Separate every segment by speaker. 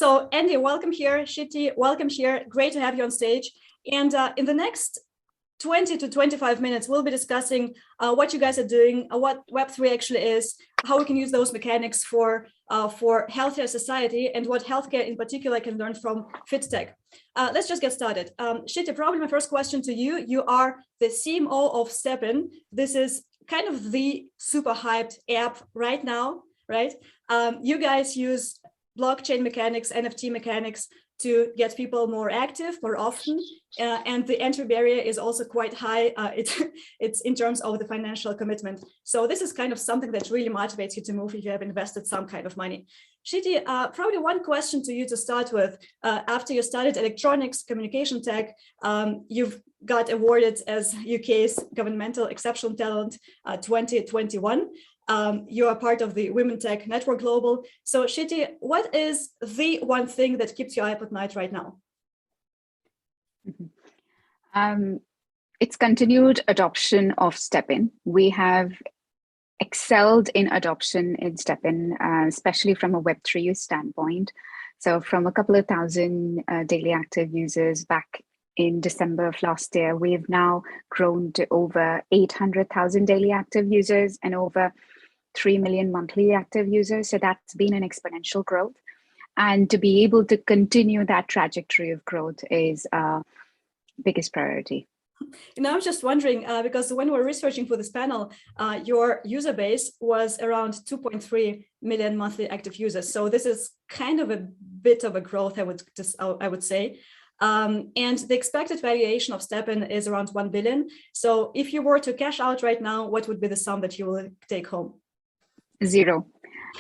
Speaker 1: So Andy, welcome here. Shiti, welcome here. Great to have you on stage. And in the next 20 to 25 minutes, we'll be discussing what you guys are doing, what Web3 actually is, how we can use those mechanics for healthier society, and what healthcare in particular can learn from FitTech. Let's just get started. Shiti, probably my first question to you. You are the CMO of StepN. This is kind of the super hyped app right now, right? You guys use blockchain mechanics, NFT mechanics to get people more active more often, and the entry barrier is also quite high. It's in terms of the financial commitment. So this is kind of something that really motivates you to move if you have invested some kind of money. Shiti, probably one question to you to start with. After you studied electronics, communication tech, you've got awarded as UK's Governmental Exceptional Talent 2021. You are part of the Women Tech Network Global. So Shiti, what is the one thing that keeps you up at night right now?
Speaker 2: It's continued adoption of StepN. We have excelled in adoption in StepN, especially from a Web3 use standpoint. So from a couple of thousand daily active users back in December of last year, we've now grown to over 800,000 daily active users and over 3 million monthly active users. So that's been an exponential growth. And to be able to continue that trajectory of growth is our biggest priority.
Speaker 1: You know, I'm just wondering, because when we were researching for this panel, your user base was around 2.3 million monthly active users. So this is kind of a bit of a growth, I would say. And the expected valuation of StepN is around 1 billion. So if you were to cash out right now, what would be the sum that you will take home?
Speaker 2: Zero.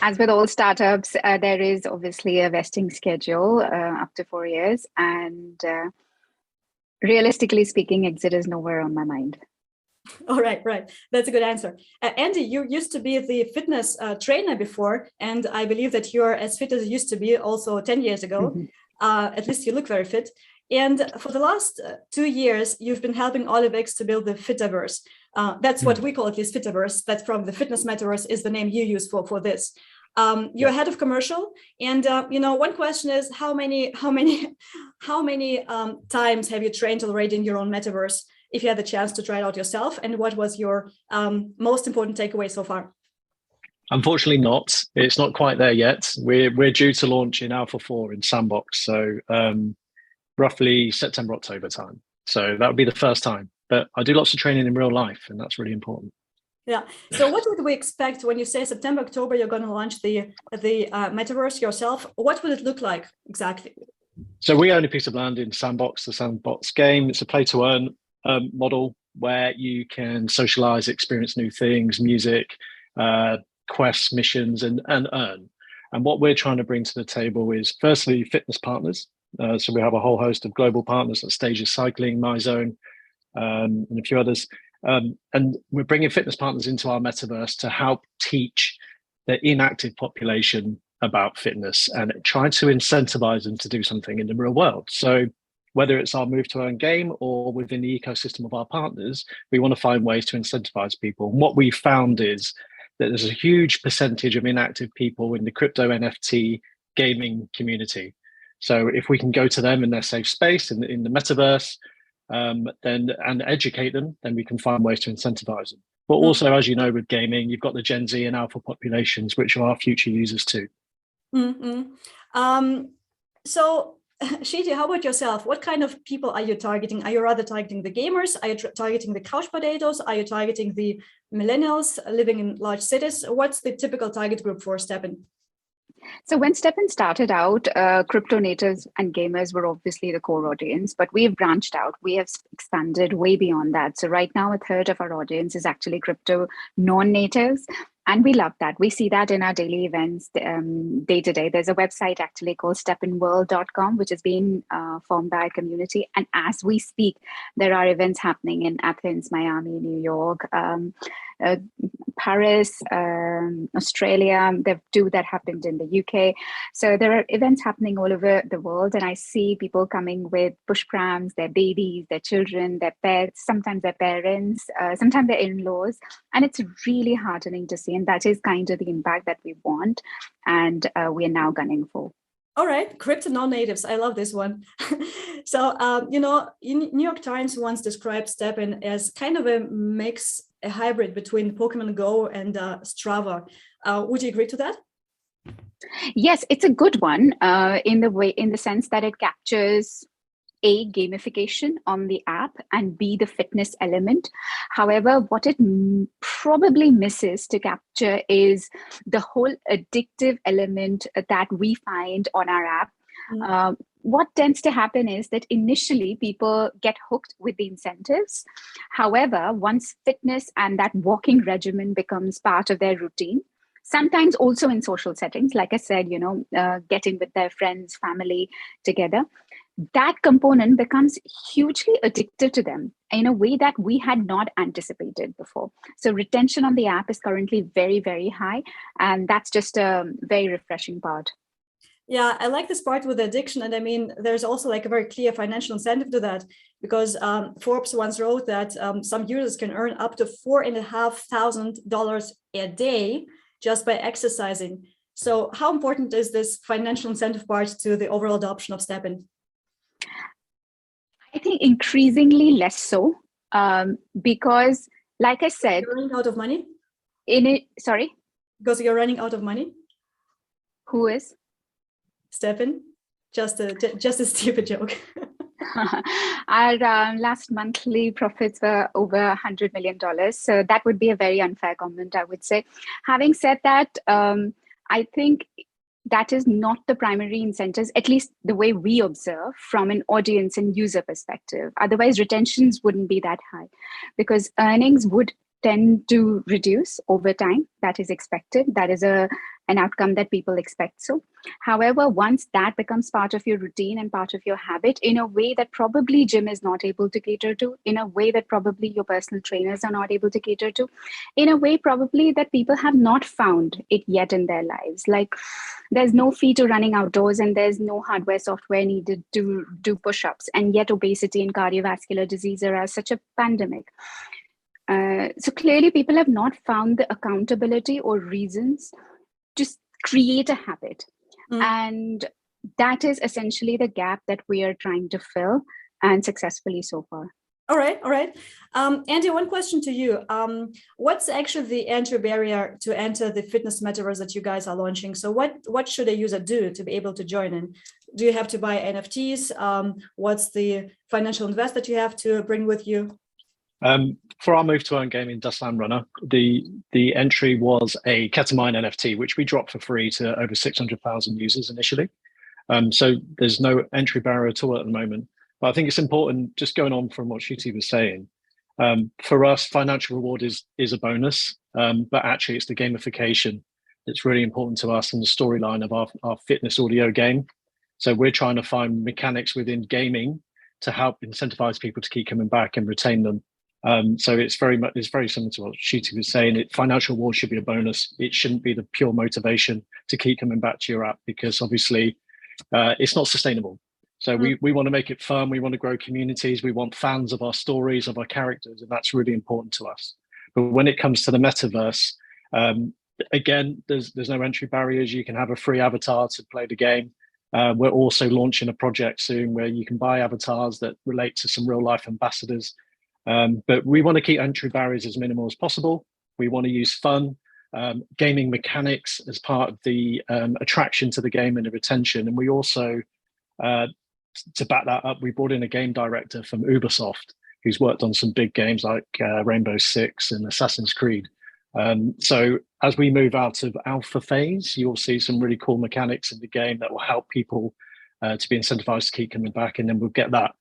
Speaker 2: As with all startups, there is obviously a vesting schedule up to 4 years. And realistically speaking, exit is nowhere on my mind.
Speaker 1: All right, right. That's a good answer. Andy, you used to be the fitness trainer before, and I believe that you're as fit as you used to be also 10 years ago. Mm-hmm. At least you look very fit. And for the last 2 years, you've been helping OliveX to build the Fitaverse. That's what we call it, this Fitaverse. That's from the fitness metaverse is the name you use for this. You're head of commercial, and you know, one question is how many times have you trained already in your own metaverse? If you had the chance to try it out yourself, and what was your most important takeaway so far?
Speaker 3: Unfortunately not. It's not quite there yet. We're due to launch in Alpha 4 in Sandbox, so roughly September, October time. So that would be the first time. But I do lots of training in real life, and that's really important.
Speaker 1: Yeah. So what would we expect when you say September, October, you're going to launch the metaverse yourself? What would it look like exactly?
Speaker 3: So we own a piece of land in Sandbox, the Sandbox game. It's a play-to-earn model where you can socialize, experience new things, music, quests, missions, and earn. And what we're trying to bring to the table is firstly fitness partners. So we have a whole host of global partners like Stages Cycling, MyZone, and a few others. And we're bringing fitness partners into our metaverse to help teach the inactive population about fitness and try to incentivize them to do something in the real world. So whether it's our move to earn game or within the ecosystem of our partners, we want to find ways to incentivize people. And what we found is that there's a huge percentage of inactive people in the crypto NFT gaming community. So if we can go to them in their safe space in the metaverse, then and educate them, then we can find ways to incentivize them. But also, as you know, with gaming, you've got the Gen Z and Alpha populations, which are our future users too.
Speaker 1: Mm-hmm. So, Shiti, how about yourself? What kind of people are you targeting? Are you rather targeting the gamers? Are you targeting the couch potatoes? Are you targeting the millennials living in large cities? What's the typical target group for StepN?
Speaker 2: So when StepN started out, crypto natives and gamers were obviously the core audience, but we have branched out. We have expanded way beyond that. So right now, a third of our audience is actually crypto non-natives. And we love that. We see that in our daily events day to day. There's a website actually called stepnworld.com, which is being formed by a community. And as we speak, there are events happening in Athens, Miami, New York, Paris, Australia. There are 2 that happened in the UK. So there are events happening all over the world. And I see people coming with push prams, their babies, their children, their pets, sometimes their parents, sometimes their in-laws. And it's really heartening to see. And that is kind of the impact that we want. And we are now gunning for.
Speaker 1: All right, crypto non-natives. I love this one. So, New York Times once described StepN as kind of a mix, a hybrid between Pokemon Go and Strava. Would you agree to that?
Speaker 2: Yes, it's a good one in the sense that it captures A, gamification on the app, and B, the fitness element. However, what it probably misses to capture is the whole addictive element that we find on our app. What tends to happen is that initially people get hooked with the incentives. However, once fitness and that walking regimen becomes part of their routine, sometimes also in social settings, like I said, getting with their friends, family together, that component becomes hugely addictive to them in a way that we had not anticipated before. So retention on the app is currently very, very high. And that's just a very refreshing part.
Speaker 1: Yeah, I like this part with addiction. And I mean, there's also like a very clear financial incentive to that, because Forbes once wrote that some users can earn up to $4,500 a day just by exercising. So how important is this financial incentive part to the overall adoption of StepN?
Speaker 2: I think increasingly less so, because, like I said,
Speaker 1: you're running out of money.
Speaker 2: Sorry,
Speaker 1: because you're running out of money.
Speaker 2: Who is
Speaker 1: StepN? Just a stupid joke.
Speaker 2: Our last monthly profits were over $100 million. So that would be a very unfair comment, I would say. Having said that, I think that is not the primary incentives, at least the way we observe from an audience and user perspective. Otherwise, retentions wouldn't be that high because earnings would tend to reduce over time. That is expected. That is an outcome that people expect. So, however, once that becomes part of your routine and part of your habit in a way that probably gym is not able to cater to, in a way that probably your personal trainers are not able to cater to, in a way probably that people have not found it yet in their lives. Like there's no fee to running outdoors and there's no hardware software needed to do push-ups. And yet obesity and cardiovascular disease are such a pandemic. So clearly people have not found the accountability or reasons to create a habit. And that is essentially the gap that we are trying to fill, and successfully so far.
Speaker 1: All right. Andy, one question to you. What's actually the entry barrier to enter the fitness metaverse that you guys are launching? So what should a user do to be able to join in? Do you have to buy NFTs? What's the financial invest that you have to bring with you?
Speaker 3: For our move to earn game in Dustland Runner, the entry was a ketamine NFT, which we dropped for free to over 600,000 users initially. So there's no entry barrier at all at the moment. But I think it's important, just going on from what Shiti was saying, for us, financial reward is a bonus, but actually it's the gamification that's really important to us and the storyline of our fitness audio game. So we're trying to find mechanics within gaming to help incentivize people to keep coming back and retain them. So it's very similar to what Shiti was saying. Financial reward should be a bonus. It shouldn't be the pure motivation to keep coming back to your app, because obviously it's not sustainable. So we want to make it fun. We want to grow communities. We want fans of our stories, of our characters, and that's really important to us. But when it comes to the metaverse, again, there's no entry barriers. You can have a free avatar to play the game. We're also launching a project soon where you can buy avatars that relate to some real life ambassadors. But we want to keep entry barriers as minimal as possible. We want to use fun, gaming mechanics as part of the attraction to the game and the retention. And we also, to back that up, we brought in a game director from Ubisoft who's worked on some big games like Rainbow Six and Assassin's Creed. So as we move out of alpha phase, you'll see some really cool mechanics in the game that will help people to be incentivized to keep coming back. And then we'll get that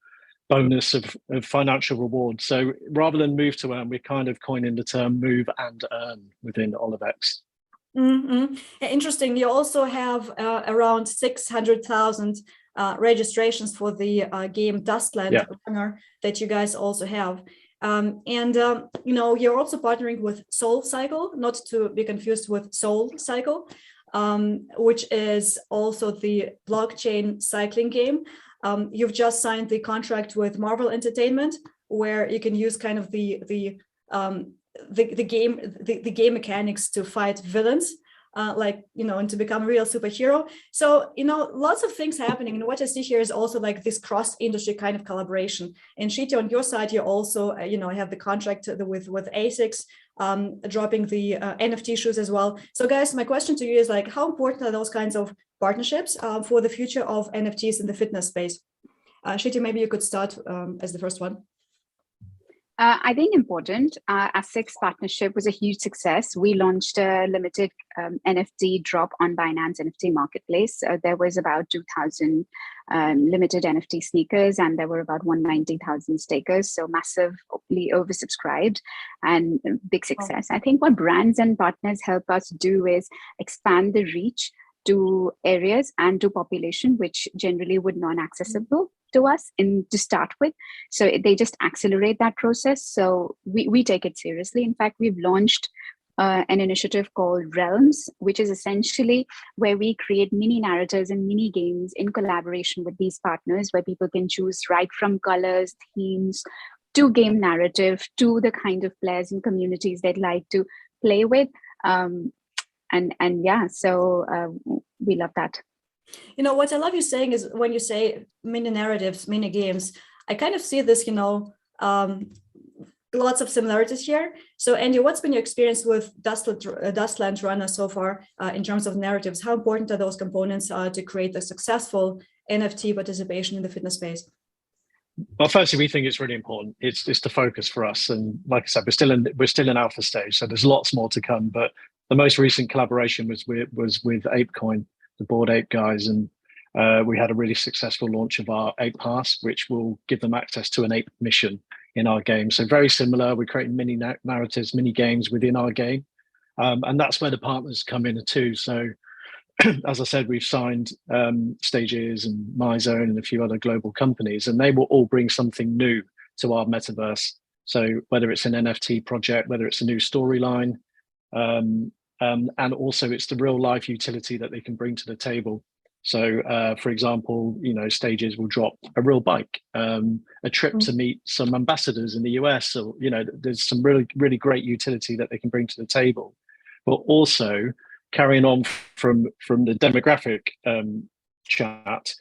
Speaker 3: bonus of financial reward. So rather than move to earn, we're kind of coining the term move and earn within OliveX.
Speaker 1: Interesting. You also have around 600,000 registrations for the game Dustland Runner that you guys also have. You're also partnering with Soul Cycle, not to be confused with Soul Cycle, which is also the blockchain cycling game. You've just signed the contract with Marvel Entertainment, where you can use kind of the game mechanics to fight villains. like, and to become a real superhero. So, lots of things happening. And what I see here is also like this cross-industry kind of collaboration. And Shiti, on your side, you also, have the contract with ASICS, dropping the NFT shoes as well. So guys, my question to you is like, how important are those kinds of partnerships for the future of NFTs in the fitness space? Shiti, maybe you could start as the first one.
Speaker 2: I think important. Our ASICS partnership was a huge success. We launched a limited NFT drop on Binance NFT Marketplace. There was about 2,000 limited NFT sneakers, and there were about 190,000 stakers. So massively oversubscribed and big success. I think what brands and partners help us do is expand the reach to areas and to population which generally would not accessible to us to start with. So they just accelerate that process. So we take it seriously. In fact, we've launched an initiative called Realms, which is essentially where we create mini narratives and mini games in collaboration with these partners, where people can choose right from colors, themes, to game narrative, to the kind of players and communities they'd like to play with. And yeah, so we love that.
Speaker 1: What I love you saying is when you say mini narratives, mini games, I kind of see this, lots of similarities here. So Andy, what's been your experience with Dustland Runner so far in terms of narratives? How important are those components to create a successful NFT participation in the fitness space?
Speaker 3: Well, firstly, we think it's really important. It's the focus for us, and like I said, we're still in alpha stage, so there's lots more to come. But the most recent collaboration was with ApeCoin, the Bored Ape guys, and we had a really successful launch of our Ape Pass, which will give them access to an ape mission in our game. So very similar. We're creating mini narratives, mini games within our game, and that's where the partners come in too. So as I said, we've signed Stages and MyZone and a few other global companies, and they will all bring something new to our metaverse. So whether it's an NFT project, whether it's a new storyline, and also it's the real life utility that they can bring to the table. So for example, Stages will drop a real bike, a trip to meet some ambassadors in the US, or there's some really great utility that they can bring to the table. But also carrying on from the demographic chat,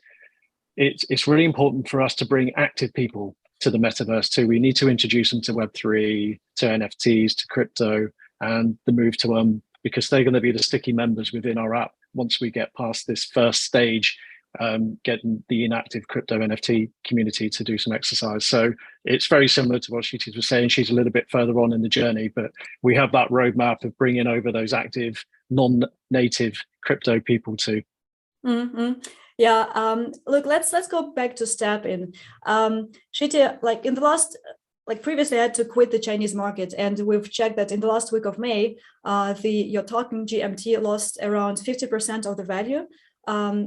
Speaker 3: it's really important for us to bring active people to the metaverse too. We need to introduce them to Web3, to NFTs, to crypto, and the move to because they're going to be the sticky members within our app once we get past this first stage, getting the inactive crypto NFT community to do some exercise. So it's very similar to what Shiti was saying. She's a little bit further on in the journey, but we have that roadmap of bringing over those active non-native crypto people too.
Speaker 1: Mm-hmm. Yeah. Look, let's go back to StepN. Shiti, like in the last, previously I had to quit the Chinese market, and we've checked that in the last week of May, your token GMT lost around 50% of the value.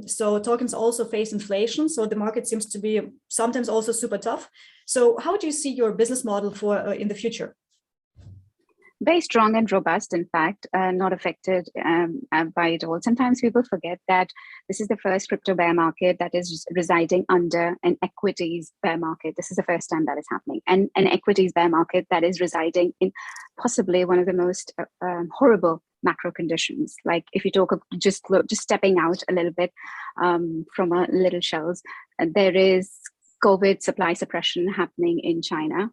Speaker 1: So tokens also face inflation. So the market seems to be sometimes also super tough. So how do you see your business model for in the future?
Speaker 2: Very strong and robust, in fact, not affected by it all. Sometimes people forget that this is the first crypto bear market that is residing under an equities bear market. This is the first time that is happening. And an equities bear market that is residing in possibly one of the most horrible macro conditions. Like if you talk of just stepping out a little bit from our little shells, there is COVID supply suppression happening in China.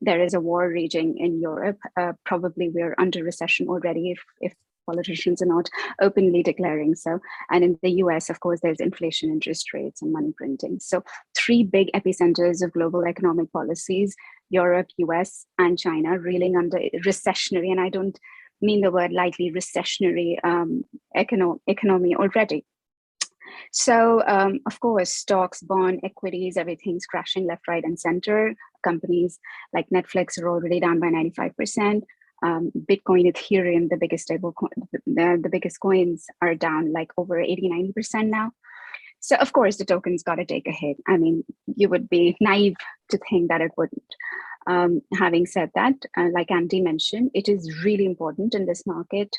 Speaker 2: There is a war raging in Europe. Probably we're under recession already if politicians are not openly declaring so. And in the US, of course, there's inflation, interest rates, and money printing. So 3 big epicenters of global economic policies, Europe, US, and China, reeling under recessionary, and I don't mean the word lightly, recessionary economy already. So, of course, stocks, bond, equities, everything's crashing left, right, and center. Companies like Netflix are already down by 95%. Bitcoin, Ethereum, the biggest coins are down like over 80-90% now. So, of course, the token's got to take a hit. I mean, you would be naive to think that it wouldn't. Having said that, like Andy mentioned, it is really important in this market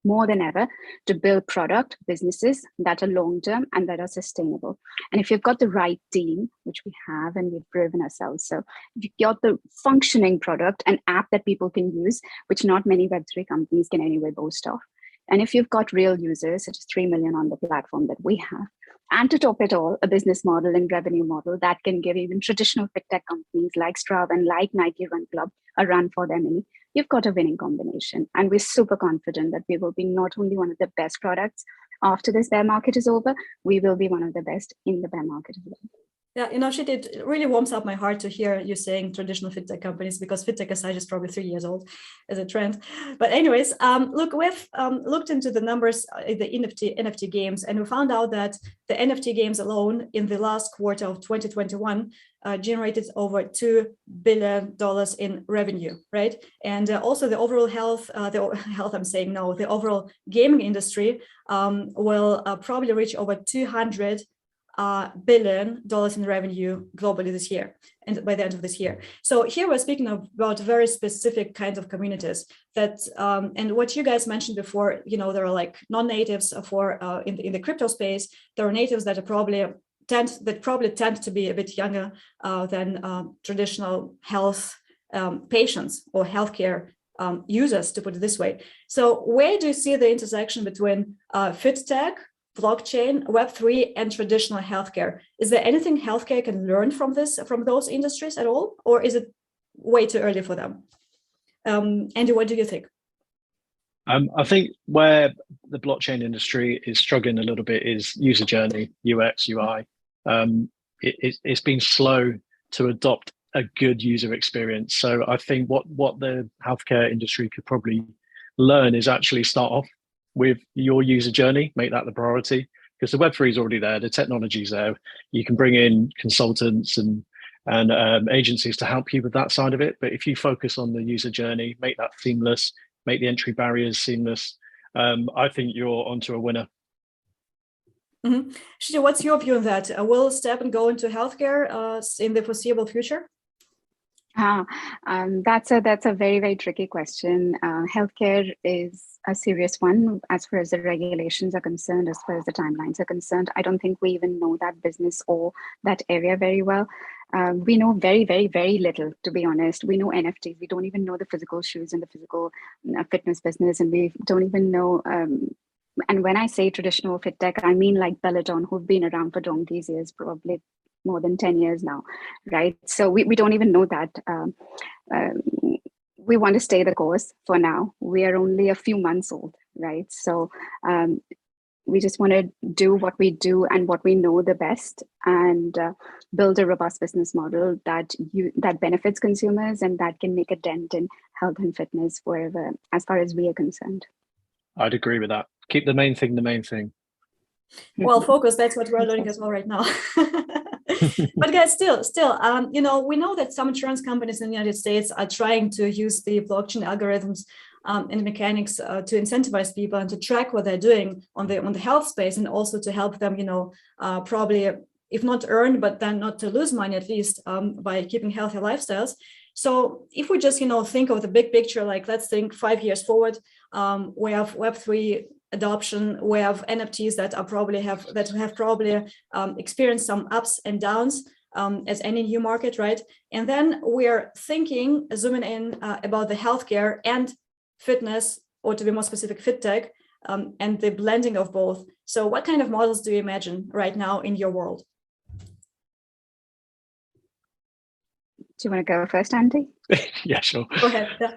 Speaker 2: more than ever to build product businesses that are long-term and that are sustainable. And if you've got the right team, which we have and we've proven ourselves, so if you've got the functioning product, an app that people can use, which not many Web3 companies can anyway boast of, And if you've got real users, such as 3 million on the platform that we have, and to top it all, a business model and revenue model that can give even traditional FitTech companies like Strava and like Nike Run Club a run for their money, you've got a winning combination. And we're super confident that we will be not only one of the best products after this bear market is over, we will be one of the best in the bear market as well.
Speaker 1: Yeah, Shiti, it really warms up my heart to hear you saying traditional FitTech companies, because FitTech as such is probably 3 years old as a trend. But anyways, look, we've looked into the numbers, the NFT games, and we found out that the NFT games alone in the last quarter of 2021 generated over $2 billion in revenue, right? And also the overall the overall gaming industry will probably reach over $200 billion in revenue globally this year, and by the end of this year. So here we're speaking about very specific kinds of communities that, and what you guys mentioned before, there are like non-natives for in the crypto space. There are natives that probably tend to be a bit younger than traditional health patients or healthcare users, to put it this way. So where do you see the intersection between FitTech, blockchain, Web3, and traditional healthcare? Is there anything healthcare can learn from those industries at all, or is it way too early for them? Andy, what do you think?
Speaker 3: I think where the blockchain industry is struggling a little bit is user journey, UX, UI. It's been slow to adopt a good user experience. So I think what the healthcare industry could probably learn is actually start off with your user journey, make that the priority, because the Web3 is already there, the technology's there. You can bring in consultants and agencies to help you with that side of it. But if you focus on the user journey, make that seamless, make the entry barriers seamless, I think you're onto a winner.
Speaker 1: Mm-hmm. Shiti, what's your view on that? Will StepN go into healthcare in the foreseeable future?
Speaker 2: That's a very, very tricky question. Healthcare is a serious one as far as the regulations are concerned, as far as the timelines are concerned. I don't think we even know that business or that area very well. We know very, very, very little, to be honest. We know NFTs. We don't even know the physical shoes and the physical fitness business, and we don't even know. And when I say traditional FitTech, I mean like Peloton, who've been around for donkey's years, probably more than 10 years now, right? So we don't even know that. We want to stay the course for now. We are only a few months old, right? So we just want to do what we do and what we know the best, and build a robust business model that benefits consumers and that can make a dent in health and fitness forever, as far as we are concerned.
Speaker 3: I'd agree with that. Keep the main thing the main thing.
Speaker 1: Well, focus, that's what we're learning as well right now. But guys, still, we know that some insurance companies in the United States are trying to use the blockchain algorithms and mechanics to incentivize people and to track what they're doing on the health space, and also to help them, probably, if not earn, but then not to lose money, at least by keeping healthy lifestyles. So if we just, think of the big picture, like let's think 5 years forward, we have Web3 adoption, we have NFTs that have probably experienced some ups and downs as any new market, right? And then we're thinking, zooming in about the healthcare and fitness, or to be more specific, FitTech, and the blending of both. So what kind of models do you imagine right now in your world?
Speaker 2: Do you want to go first, Andy?
Speaker 3: Yeah, sure.
Speaker 1: Go ahead. Yeah.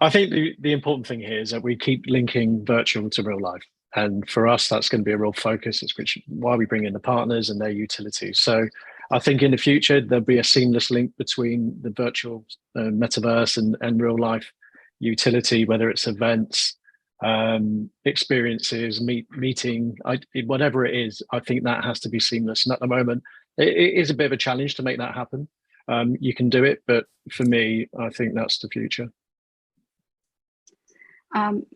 Speaker 3: I think the important thing here is that we keep linking virtual to real life. And for us, that's going to be a real focus. It's why we bring in the partners and their utilities. So I think in the future, there'll be a seamless link between the virtual metaverse and real life utility, whether it's events, experiences, meeting, whatever it is. I think that has to be seamless. And at the moment, it is a bit of a challenge to make that happen. You can do it, but for me, I think that's the future.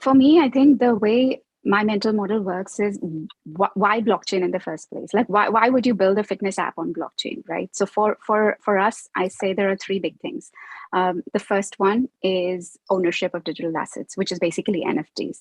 Speaker 2: For me, I think the way my mental model works is why blockchain in the first place? Like, why would you build a fitness app on blockchain, right? So for us, I say there are three big things. The first one is ownership of digital assets, which is basically NFTs.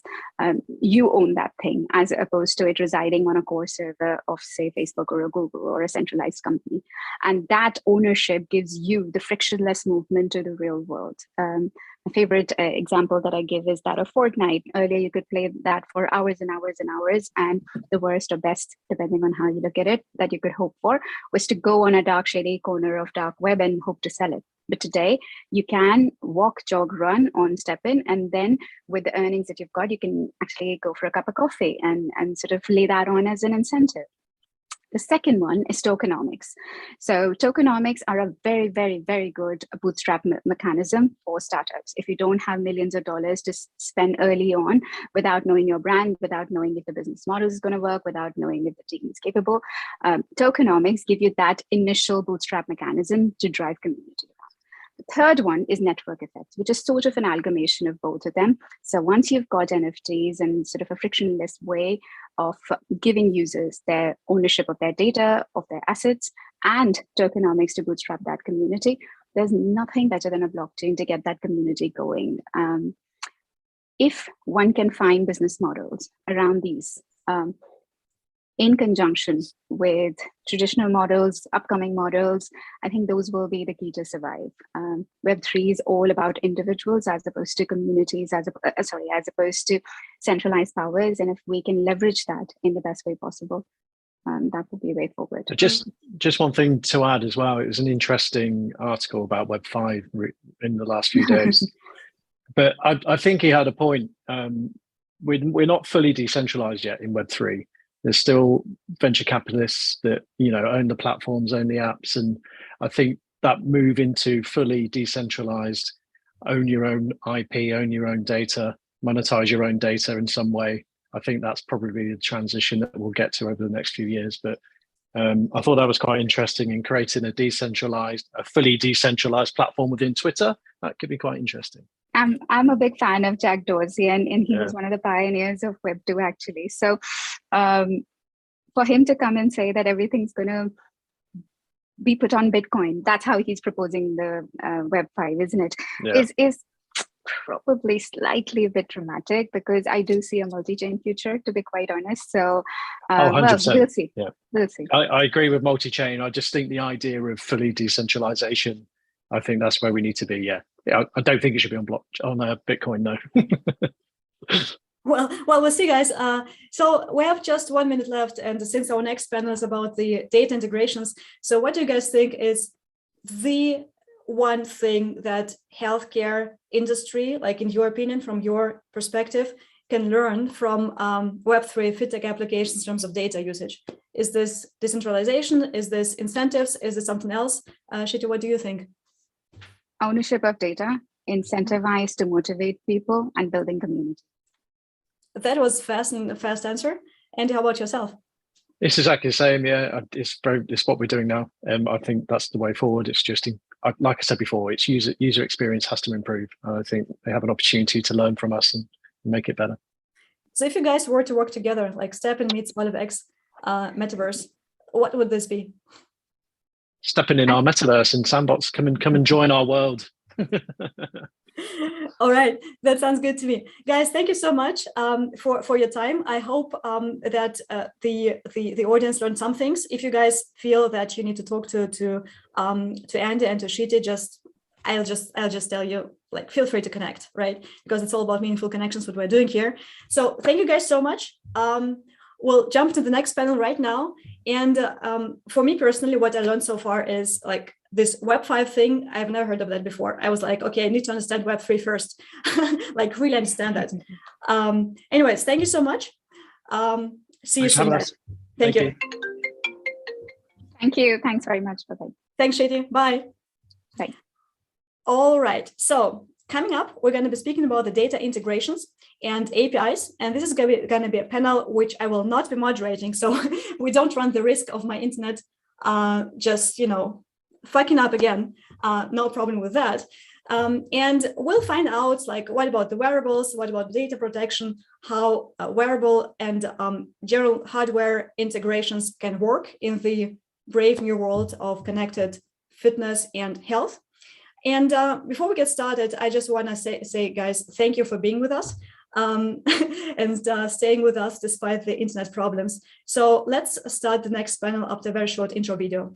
Speaker 2: You own that thing as opposed to it residing on a core server of, say, Facebook or a Google or a centralized company. And that ownership gives you the frictionless movement to the real world. My favorite example that I give is that of Fortnite. Earlier, you could play that for hours and hours and hours, and the worst or best, depending on how you look at it, that you could hope for was to go on a dark, shady corner of dark web and hope to sell it. But today, you can walk, jog, run on StepN, and then with the earnings that you've got, you can actually go for a cup of coffee and sort of lay that on as an incentive. The second one is tokenomics. So tokenomics are a very, very, very good bootstrap mechanism for startups. If you don't have millions of dollars to spend early on without knowing your brand, without knowing if the business model is going to work, without knowing if the team is capable, tokenomics give you that initial bootstrap mechanism to drive community. The third one is network effects, which is sort of an amalgamation of both of them. So once you've got NFTs and sort of a frictionless way of giving users their ownership of their data, of their assets, and tokenomics to bootstrap that community, there's nothing better than a blockchain to get that community going. If one can find business models around these, in conjunction with traditional models, upcoming models, I think those will be the key to survive. Web3 is all about individuals as opposed to communities, as opposed to centralized powers. And if we can leverage that in the best way possible, that will be the way forward.
Speaker 3: Just one thing to add as well. It was an interesting article about Web5 in the last few days. But I think he had a point. We're not fully decentralized yet in Web3. There's still venture capitalists that own the platforms, own the apps, and I think that move into fully decentralized, own your own IP, own your own data, monetize your own data in some way. I think that's probably the transition that we'll get to over the next few years. But I thought that was quite interesting in creating a fully decentralized platform within Twitter. That could be quite interesting.
Speaker 2: I'm a big fan of Jack Dorsey, and he was one of the pioneers of Web 2, actually. So for him to come and say that everything's going to be put on Bitcoin, that's how he's proposing the Web 5, isn't it?
Speaker 3: Yeah.
Speaker 2: Is probably slightly a bit dramatic, because I do see a multi-chain future, to be quite honest. So well, we'll see.
Speaker 3: Yeah.
Speaker 2: We'll see.
Speaker 3: I agree with multi-chain. I just think the idea of fully decentralization, I think that's where we need to be. Yeah. I don't think it should be on Bitcoin, no.
Speaker 1: Well, we'll see, guys. So we have just 1 minute left, and since our next panel is about the data integrations, so what do you guys think is the one thing that healthcare industry, like in your opinion, from your perspective, can learn from Web3 FitTech applications in terms of data usage? Is this decentralization? Is this incentives? Is this something else? Shiti, what do you think?
Speaker 2: Ownership of data, incentivized to motivate people, and building community.
Speaker 1: That was fast answer. Andy, how about yourself?
Speaker 3: It's exactly the same. Yeah, it's what we're doing now. I think that's the way forward. It's just, like I said before, it's user experience has to improve. I think they have an opportunity to learn from us and make it better.
Speaker 1: So if you guys were to work together, like StepN meets OliveX metaverse, what would this be?
Speaker 3: StepN in our metaverse and sandbox. Come and join our world.
Speaker 1: All right, that sounds good to me, guys. Thank you so much for your time. I hope that the audience learned some things. If you guys feel that you need to talk to Andy and to Shiti, I'll just tell you, like, feel free to connect, right? Because it's all about meaningful connections, what we're doing here. So thank you guys so much. We'll jump to the next panel right now. And for me personally, what I learned so far is like this Web 5 thing. I've never heard of that before. I was like, okay, I need to understand Web 3 first, like really understand that. Anyways, thank you so much. See you soon, guys. Thank you.
Speaker 2: Thank you. Thanks very much. Bye-bye.
Speaker 1: Thanks, Shiti. Bye.
Speaker 2: Bye.
Speaker 1: All right. So coming up, we're going to be speaking about the data integrations and APIs. And this is going to be a panel which I will not be moderating. So we don't run the risk of my internet just, fucking up again. No problem with that. And we'll find out, like, what about the wearables? What about data protection? How wearable and general hardware integrations can work in the brave new world of connected fitness and health. And before we get started, I just want to say, guys, thank you for being with us and staying with us despite the internet problems. So let's start the next panel after a very short intro video.